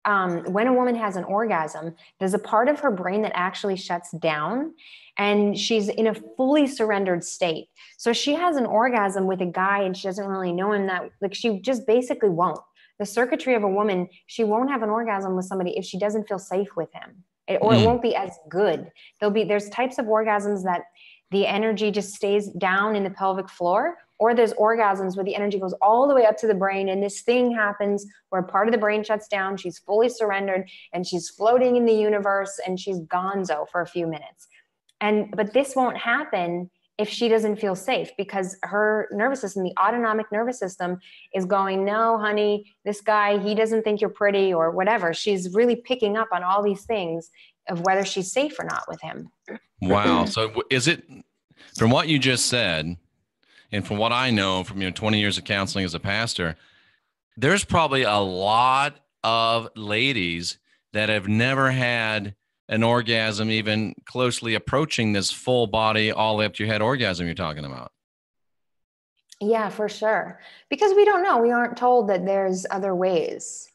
when a woman has an orgasm, there's a part of her brain that actually shuts down, and she's in a fully surrendered state. So she has an orgasm with a guy and she doesn't really know him, that like she just basically won't. The circuitry of a woman, she won't have an orgasm with somebody if she doesn't feel safe with him, it won't be as good. There's types of orgasms that the energy just stays down in the pelvic floor, Or there's orgasms where the energy goes all the way up to the brain, and this thing happens where part of the brain shuts down. She's fully surrendered and she's floating in the universe and she's gonzo for a few minutes. But this won't happen if she doesn't feel safe, because her nervous system, the autonomic nervous system, is going, no, honey, this guy, he doesn't think you're pretty or whatever. She's really picking up on all these things of whether she's safe or not with him. Wow. So is it, from what you just said, and from what I know from 20 years of counseling as a pastor, there's probably a lot of ladies that have never had an orgasm even closely approaching this full body, all the way up to your head orgasm you're talking about. Yeah, for sure. Because we don't know. We aren't told that there's other ways.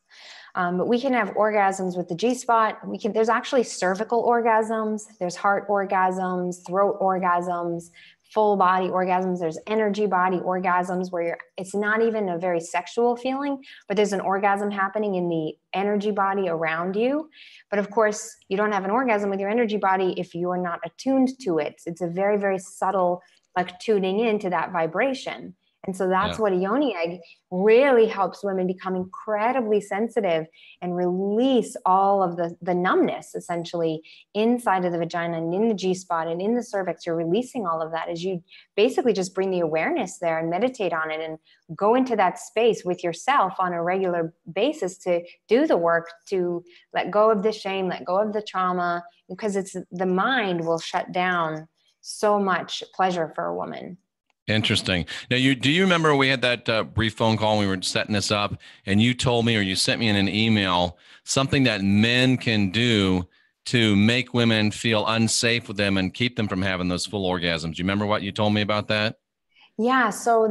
But we can have orgasms with the G-spot. There's actually cervical orgasms. There's heart orgasms, throat orgasms, full body orgasms. There's energy body orgasms where it's not even a very sexual feeling, but there's an orgasm happening in the energy body around you. But of course, you don't have an orgasm with your energy body if you are not attuned to it. It's a very, very subtle, like tuning into that vibration. And so that's what a yoni egg really helps women become incredibly sensitive and release all of the numbness, essentially, inside of the vagina and in the G-spot and in the cervix. You're releasing all of that as you basically just bring the awareness there and meditate on it and go into that space with yourself on a regular basis to do the work, to let go of the shame, let go of the trauma, because the mind will shut down so much pleasure for a woman. Interesting. Now, do you remember we had that brief phone call when we were setting this up, and you told me, or you sent me in an email, something that men can do to make women feel unsafe with them and keep them from having those full orgasms? Do you remember what you told me about that? Yeah. So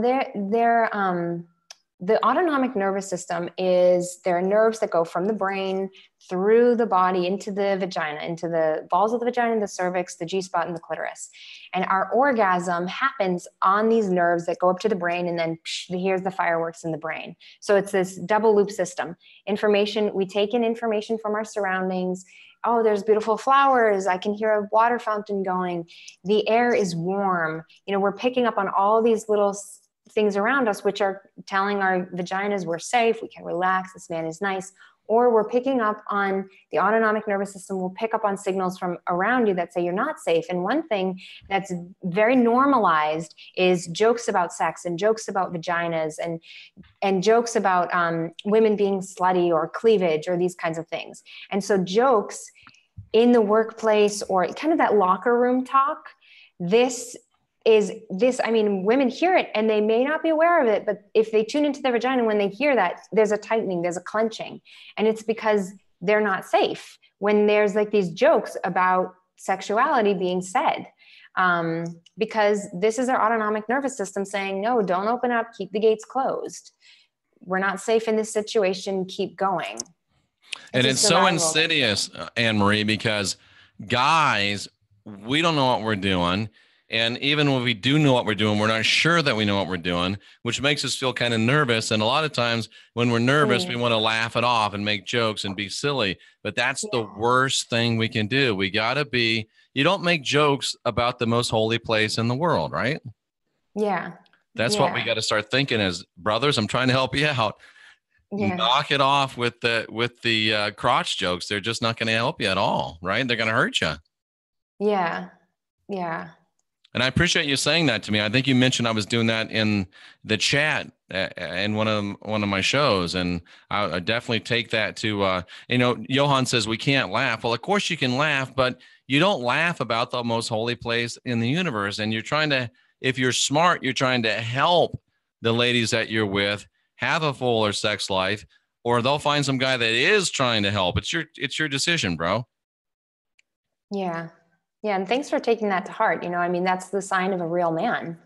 the autonomic nervous system there are nerves that go from the brain through the body into the vagina, into the balls of the vagina, the cervix, the G-spot, and the clitoris. And our orgasm happens on these nerves that go up to the brain, and then here's the fireworks in the brain. So it's this double loop system. We take in information from our surroundings. Oh, there's beautiful flowers. I can hear a water fountain going. The air is warm. We're picking up on all these little things around us, which are telling our vaginas we're safe, we can relax, this man is nice. Or we're picking up on the autonomic nervous system will pick up on signals from around you that say you're not safe. And one thing that's very normalized is jokes about sex and jokes about vaginas and jokes about women being slutty or cleavage or these kinds of things. And so jokes in the workplace or kind of that locker room talk, women hear it and they may not be aware of it, but if they tune into their vagina, when they hear that, there's a tightening, there's a clenching. And it's because they're not safe when there's like these jokes about sexuality being said. Because this is our autonomic nervous system saying, no, don't open up, keep the gates closed. We're not safe in this situation, keep going. And it's so insidious, Anne-Marie, because guys, we don't know what we're doing. And even when we do know what we're doing, we're not sure that we know what we're doing, which makes us feel kind of nervous. And a lot of times when we're nervous, we want to laugh it off and make jokes and be silly. But that's the worst thing we can do. You don't make jokes about the most holy place in the world, right? Yeah. That's what we got to start thinking as brothers. I'm trying to help you out. Yeah. Knock it off with the crotch jokes. They're just not going to help you at all, right? They're going to hurt you. Yeah. Yeah. And I appreciate you saying that to me. I think you mentioned I was doing that in the chat in one of my shows, and I definitely take that to. Johan says we can't laugh. Well, of course you can laugh, but you don't laugh about the most holy place in the universe. And if you're smart, you're trying to help the ladies that you're with have a fuller sex life, or they'll find some guy that is trying to help. It's your decision, bro. Yeah. Yeah. And thanks for taking that to heart. That's the sign of a real man,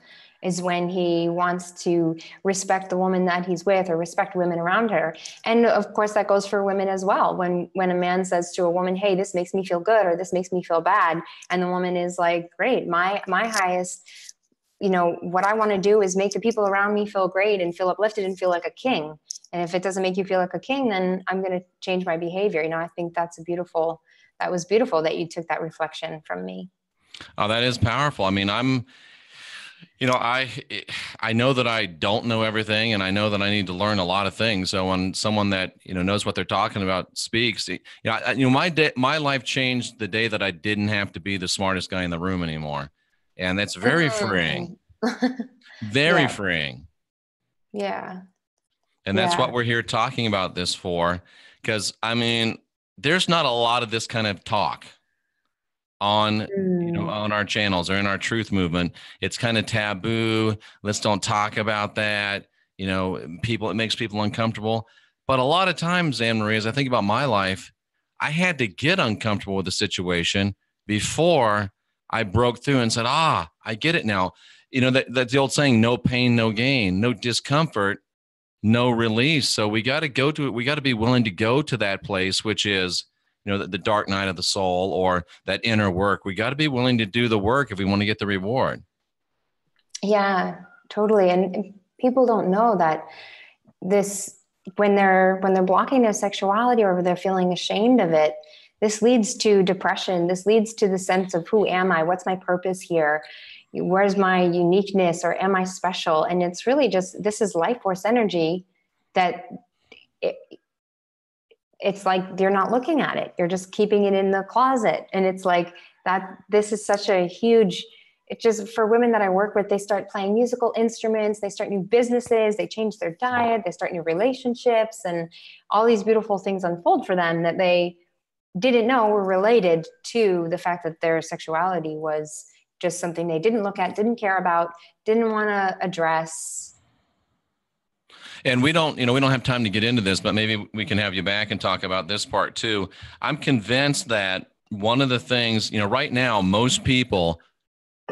is when he wants to respect the woman that he's with or respect women around her. And of course that goes for women as well. When a man says to a woman, hey, this makes me feel good, or this makes me feel bad. And the woman is like, great, my highest, what I want to do is make the people around me feel great and feel uplifted and feel like a king. And if it doesn't make you feel like a king, then I'm going to change my behavior. I think that was beautiful that you took that reflection from me. Oh, that is powerful. I know that I don't know everything, and I know that I need to learn a lot of things. So when someone that knows what they're talking about speaks, my life changed the day that I didn't have to be the smartest guy in the room anymore, and that's very freeing, Mm. very Yeah. freeing. Yeah. And that's what Yeah. we're here talking about this for, because there's not a lot of this kind of talk on Mm. on our channels or in our truth movement. It's kind of taboo. Let's don't talk about that. It makes people uncomfortable. But a lot of times, Anne Marie, as I think about my life, I had to get uncomfortable with the situation before I broke through and said, I get it now. That's the old saying, no pain, no gain, no discomfort, no release. So we got to go to it. We got to be willing to go to that place, which is, the dark night of the soul, or that inner work. We got to be willing to do the work if we want to get the reward. Yeah, totally. And people don't know that this, when they're blocking their sexuality or they're feeling ashamed of it, this leads to depression. This leads to the sense of, who am I? What's my purpose here? Where's my uniqueness, or am I special? And it's really just, this is life force energy that it's like you're not looking at it. You're just keeping it in the closet. And it's like that, this is such a huge, it just, for women that I work with, they start playing musical instruments, they start new businesses, they change their diet, they start new relationships, and all these beautiful things unfold for them that they didn't know were related to the fact that their sexuality was just something they didn't look at, didn't care about, didn't want to address. And we don't have time to get into this, but maybe we can have you back and talk about this part too. I'm convinced that one of the things, right now, most people,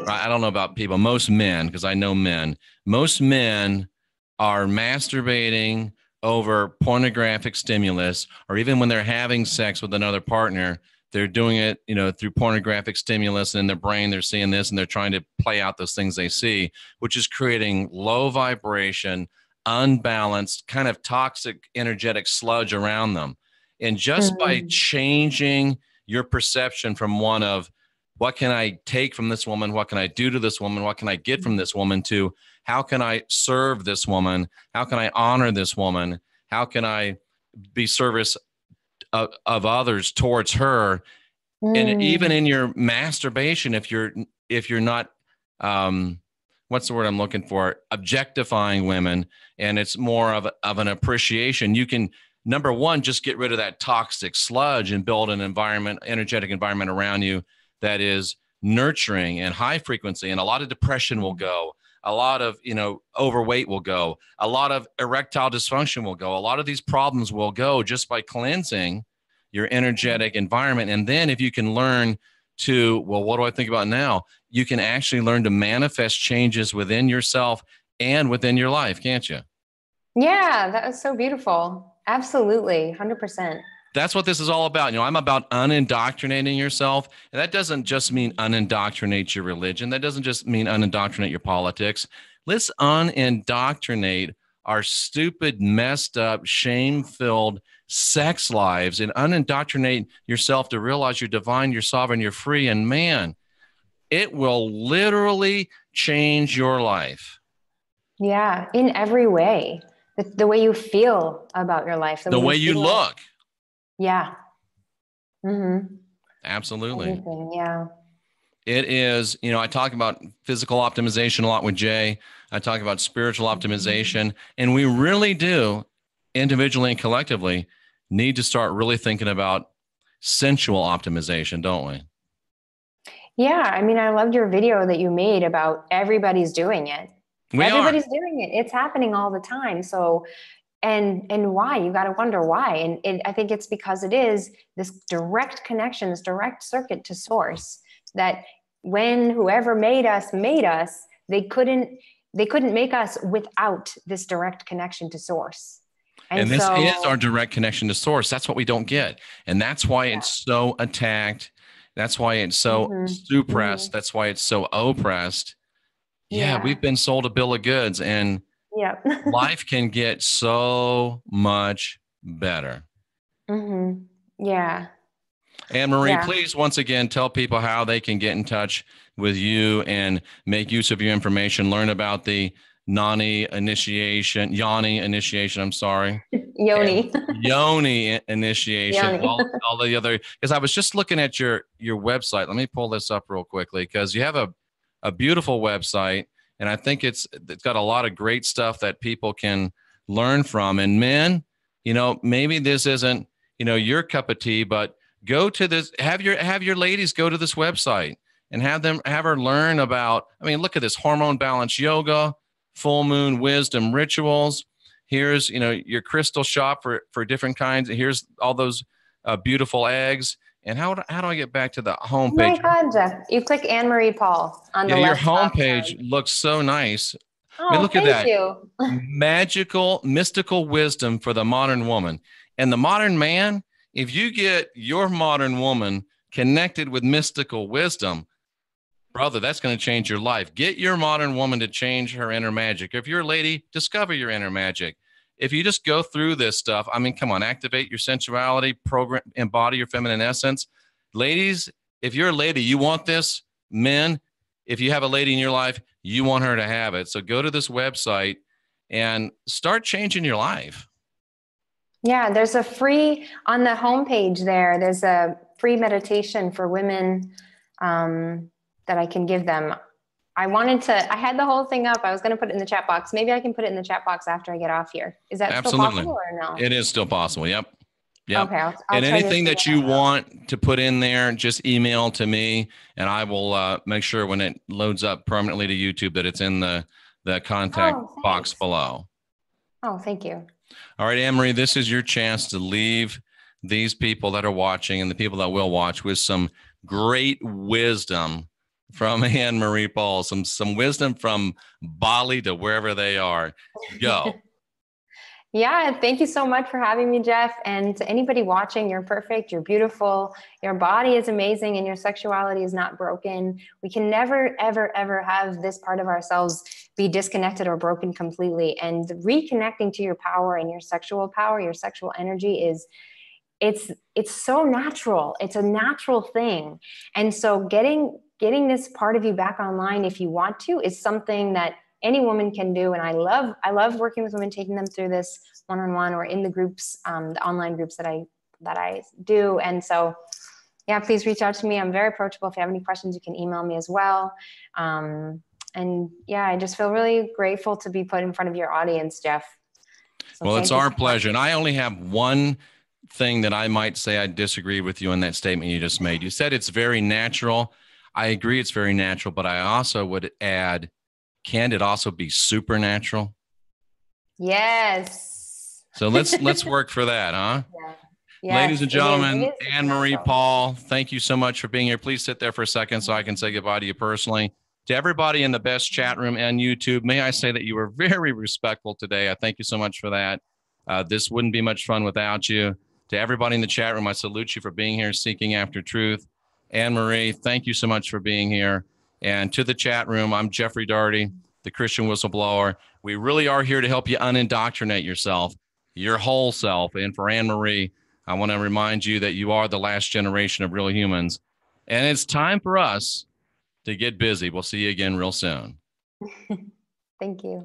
I don't know about people, most men, because I know men, most men are masturbating over pornographic stimulus, or even when they're having sex with another partner, they're doing it, through pornographic stimulus, and in their brain, they're seeing this and they're trying to play out those things they see, which is creating low vibration, unbalanced, kind of toxic, energetic sludge around them. And just by changing your perception from one of, what can I take from this woman? What can I do to this woman? What can I get from this woman? To, how can I serve this woman? How can I honor this woman? How can I be service of others towards her? And even in your masturbation, if you're not, what's the word I'm looking for? Objectifying women, and it's more of an appreciation. You can, number one, just get rid of that toxic sludge and build an environment, energetic environment around you that is nurturing and high frequency. And a lot of depression will go. A lot of, overweight will go. A lot of erectile dysfunction will go. A lot of these problems will go just by cleansing your energetic environment. And then if you can learn to, well, what do I think about now? You can actually learn to manifest changes within yourself and within your life, can't you? Yeah, that was so beautiful. Absolutely. 100%. That's what this is all about. I'm about unindoctrinating yourself. And that doesn't just mean unindoctrinate your religion. That doesn't just mean unindoctrinate your politics. Let's unindoctrinate our stupid, messed up, shame-filled sex lives, and unindoctrinate yourself to realize you're divine, you're sovereign, you're free. And man, it will literally change your life. Yeah, in every way. The way you feel about your life. The way you look. Yeah. Mm-hmm. Absolutely. Everything, yeah. It is, I talk about physical optimization a lot with Jay. I talk about spiritual optimization. And we really do, individually and collectively, need to start really thinking about sensual optimization, don't we? Yeah. I mean, I loved your video that you made about everybody's doing it. Everybody's doing it. It's happening all the time. So, and why? You got to wonder why. And I think it's because it is this direct connection, this direct circuit to source, that when whoever made us, they couldn't make us without this direct connection to source. And this is our direct connection to source. That's what we don't get. And that's why it's so attacked. That's why it's so suppressed. That's why it's so oppressed. Yeah, we've been sold a bill of goods, and life can get so much better. Yeah. Anne-Marie, please, once again, tell people how they can get in touch with you and make use of your information, learn about the Yoni initiation, I'm sorry. Yoni. Yoni initiation, Yoni. all the other, because I was just looking at your website. Let me pull this up real quickly, because you have a beautiful website, and I think it's got a lot of great stuff that people can learn from. And men, maybe this isn't, your cup of tea, but go to this, have your ladies go to this website and have her learn about, look at this: hormone balance yoga, full moon wisdom rituals. Here's, your crystal shop for different kinds. Here's all those beautiful eggs. And how do I get back to the homepage? Oh my God, Jeff, you click Anne-Marie Paul on the left. Your homepage looks so nice. Oh, look at that. You. Magical, mystical wisdom for the modern woman. And the modern man, if you get your modern woman connected with mystical wisdom, brother, that's going to change your life. Get your modern woman to change her inner magic. If you're a lady, discover your inner magic. If you just go through this stuff, come on, activate your sensuality, program, embody your feminine essence. Ladies, if you're a lady, you want this. Men, if you have a lady in your life, you want her to have it. So go to this website and start changing your life. Yeah, there's a free, on the homepage there's a free meditation for women that I can give them. I had the whole thing up. I was going to put it in the chat box. Maybe I can put it in the chat box after I get off here. Is that Absolutely still possible or no? It is still possible. Yep. Okay. I'll and anything that you want to put in there, just email to me, and I will make sure when it loads up permanently to YouTube that it's in the contact box below. Oh, thank you. All right, Anne-Marie, this is your chance to leave these people that are watching and the people that will watch with some great wisdom from Anne-Marie Paul, some wisdom from Bali to wherever they are. Go. Yeah, thank you so much for having me, Jeff. And to anybody watching, you're perfect, you're beautiful, your body is amazing, and your sexuality is not broken. We can never, ever, ever have this part of ourselves be disconnected or broken completely. And reconnecting to your power and your sexual power, your sexual energy it's so natural. It's a natural thing. And so getting this part of you back online, if you want to, is something that any woman can do. And I love working with women, taking them through this one-on-one or in the groups, the online groups that I do. And so, yeah, please reach out to me. I'm very approachable. If you have any questions, you can email me as well. And yeah, I just feel really grateful to be put in front of your audience, Jeff. So well, it's our pleasure. And I only have one thing that I might say I disagree with you on that statement you just made. You said it's very natural. I agree it's very natural, but I also would add, can it also be supernatural? Yes. So let's work for that, huh? Yeah. Yes, ladies and gentlemen, Anne-Marie Paul, thank you so much for being here. Please sit there for a second so I can say goodbye to you personally. To everybody in the best chat room and YouTube, may I say that you were very respectful today. I thank you so much for that. This wouldn't be much fun without you. To everybody in the chat room, I salute you for being here, seeking after truth. Anne-Marie, thank you so much for being here. And to the chat room, I'm Jeffrey Daugherty, the Christian Whistleblower. We really are here to help you unindoctrinate yourself, your whole self. And for Anne-Marie, I want to remind you that you are the last generation of real humans. And it's time for us to get busy. We'll see you again real soon. Thank you.